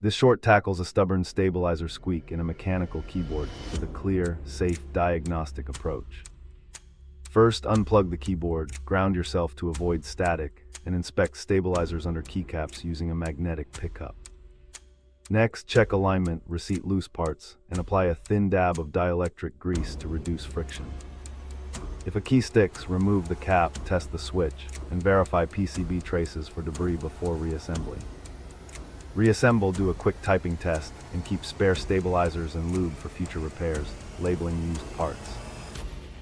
This short tackles a stubborn stabilizer squeak in a mechanical keyboard with a clear, safe diagnostic approach. First, unplug the keyboard, ground yourself to avoid static, and inspect stabilizers under keycaps using a magnetic pickup. Next, check alignment, reseat loose parts, and apply a thin dab of dielectric grease to reduce friction. If a key sticks, remove the cap, test the switch, and verify PCB traces for debris before reassembly. Reassemble, do a quick typing test, and keep spare stabilizers and lube for future repairs, labeling used parts.